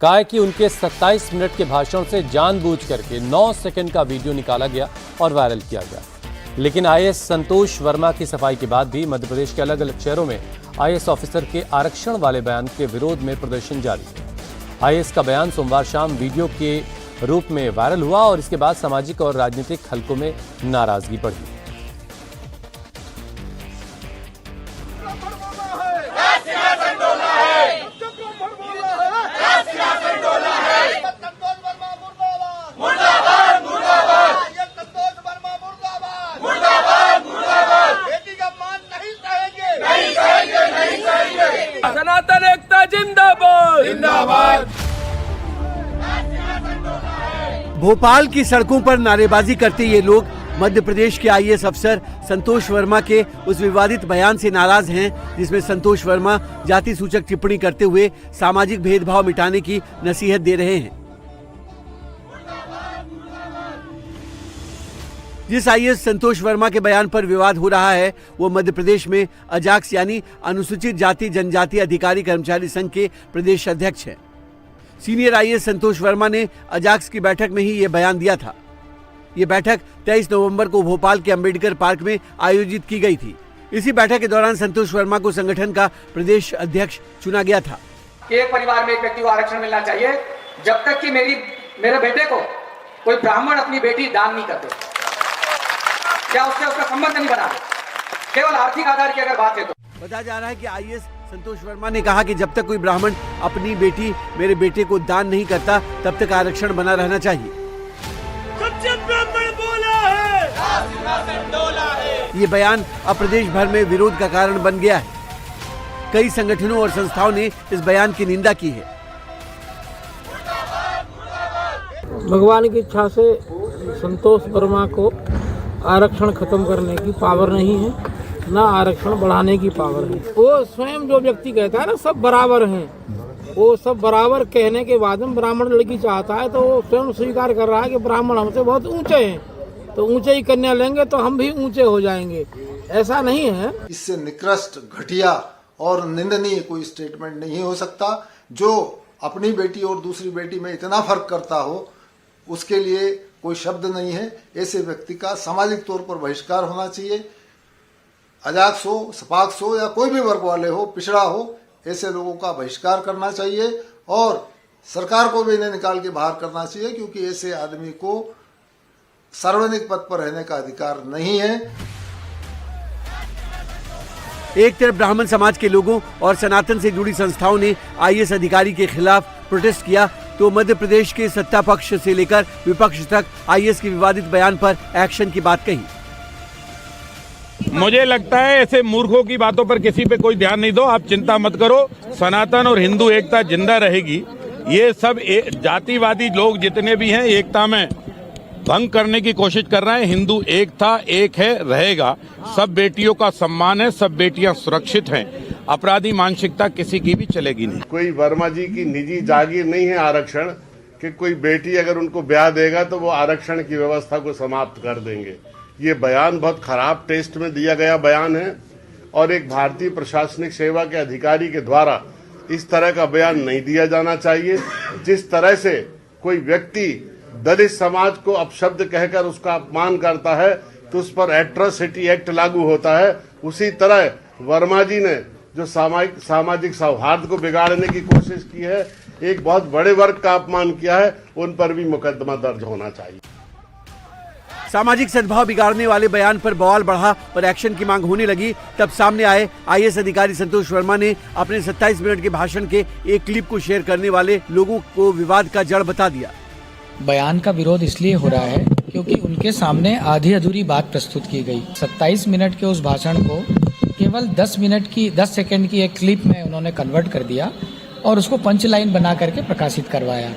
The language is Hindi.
कहा है कि उनके 27 मिनट के भाषण से जानबूझ करके 9 सेकंड का वीडियो निकाला गया और वायरल किया गया। लेकिन आईएएस संतोष वर्मा की सफाई के बाद भी मध्य प्रदेश के अलग अलग शहरों में आईएएस ऑफिसर के आरक्षण वाले बयान के विरोध में प्रदर्शन जारी है। आईएएस का बयान सोमवार शाम वीडियो के रूप में वायरल हुआ और इसके बाद सामाजिक और राजनीतिक हलकों में नाराजगी बढ़ी। सनातन एकता जिंदाबाद जिंदाबाद। भोपाल की सड़कों पर नारेबाजी करते ये लोग मध्य प्रदेश के आईएएस अफसर संतोष वर्मा के उस विवादित बयान से नाराज हैं जिसमें संतोष वर्मा जाति सूचक टिप्पणी करते हुए सामाजिक भेदभाव मिटाने की नसीहत दे रहे हैं। जिस आईएएस संतोष वर्मा के बयान पर विवाद हो रहा है वो मध्य प्रदेश में अजाक्स यानी अनुसूचित जाति जनजाति अधिकारी कर्मचारी संघ के प्रदेश अध्यक्ष हैं। सीनियर आईएएस संतोष वर्मा ने अजाक्स की बैठक में ही ये बयान दिया था। ये बैठक 23 नवंबर को भोपाल के अंबेडकर पार्क में आयोजित की गई थी। इसी बैठक के दौरान संतोष वर्मा को संगठन का प्रदेश अध्यक्ष चुना गया था। एक परिवार में एक व्यक्ति को आरक्षण मिलना चाहिए जब तक कि मेरे बेटे को कोई ब्राह्मण अपनी बेटी दान नहीं करते, क्या उसका संबंध नहीं बना, केवल आर्थिक आधार की अगर बात है तो। बताया जा रहा है कि आईएएस संतोष वर्मा ने कहा कि जब तक कोई ब्राह्मण अपनी बेटी मेरे बेटे को दान नहीं करता तब तक आरक्षण बना रहना चाहिए। सबसे ब्राह्मण बोला है। ये बयान अब प्रदेश भर में विरोध का कारण बन गया है। कई संगठनों और संस्थाओं ने इस बयान की निंदा की है। भगवान की इच्छा से संतोष वर्मा को आरक्षण खत्म करने की पावर नहीं है, ना आरक्षण बढ़ाने की पावर है। वो स्वयं जो व्यक्ति कहता है ना सब बराबर हैं, वो सब बराबर कहने के बाद में ब्राह्मण लड़की चाहता है तो वो स्वयं स्वीकार कर रहा है कि ब्राह्मण हमसे बहुत ऊंचे हैं, तो ऊंचे ही कन्या लेंगे तो हम भी ऊंचे हो जाएंगे। ऐसा नहीं है। इससे निकृष्ट, घटिया और निंदनीय कोई स्टेटमेंट नहीं हो सकता। जो अपनी बेटी और दूसरी बेटी में इतना फर्क करता हो उसके लिए कोई शब्द नहीं है। ऐसे व्यक्ति का सामाजिक तौर पर बहिष्कार होना चाहिए। अजाक्स हो, सपाक्स हो या कोई भी वर्ग वाले हो, पिछड़ा हो, ऐसे लोगों का बहिष्कार करना चाहिए और सरकार को भी इन्हें निकाल के बाहर करना चाहिए, क्योंकि ऐसे आदमी को सार्वजनिक पद पर रहने का अधिकार नहीं है। एक तरफ ब्राह्मण समाज के लोगों और सनातन से जुड़ी संस्थाओं ने आईएएस अधिकारी के खिलाफ प्रोटेस्ट किया तो मध्य प्रदेश के सत्ता पक्ष से लेकर विपक्ष तक आईएएस के विवादित बयान पर एक्शन की बात कही। मुझे लगता है ऐसे मूर्खों की बातों पर किसी पे कोई ध्यान नहीं दो। आप चिंता मत करो, सनातन और हिंदू एकता जिंदा रहेगी। ये सब जातिवादी लोग जितने भी हैं एकता में भंग करने की कोशिश कर रहे हैं। हिंदू एक था, एक है, रहेगा। सब बेटियों का सम्मान है, सब बेटियां सुरक्षित हैं। अपराधी मानसिकता किसी की भी चलेगी नहीं। कोई वर्मा जी की निजी जागीर नहीं है आरक्षण कि कोई बेटी अगर उनको ब्याह देगा तो वो आरक्षण की व्यवस्था को समाप्त कर देंगे। ये बयान बहुत खराब टेस्ट में दिया गया बयान है और एक भारतीय प्रशासनिक सेवा के अधिकारी के द्वारा इस तरह का बयान नहीं दिया जाना चाहिए। जिस तरह से कोई व्यक्ति दलित समाज को अपशब्द कहकर उसका अपमान करता है तो उस पर एट्रोसिटी एक्ट लागू होता है, उसी तरह वर्मा जी ने जो सामाजिक सौहार्द को बिगाड़ने की कोशिश की है, एक बहुत बड़े वर्ग का अपमान किया है, उन पर भी मुकदमा दर्ज होना चाहिए। सामाजिक सद्भाव बिगाड़ने वाले बयान पर बवाल बढ़ा और एक्शन की मांग होने लगी। तब सामने आए आईएएस अधिकारी संतोष वर्मा ने अपने 27 मिनट के भाषण के एक क्लिप को शेयर करने वाले लोगों को विवाद का जड़ बता दिया। बयान का विरोध इसलिए हो रहा है क्योंकि उनके सामने आधी अधूरी बात प्रस्तुत की गई। 27 मिनट के उस भाषण को केवल 10 सेकंड की एक क्लिप में उन्होंने कन्वर्ट कर दिया और उसको पंच लाइन बना करके प्रकाशित करवाया।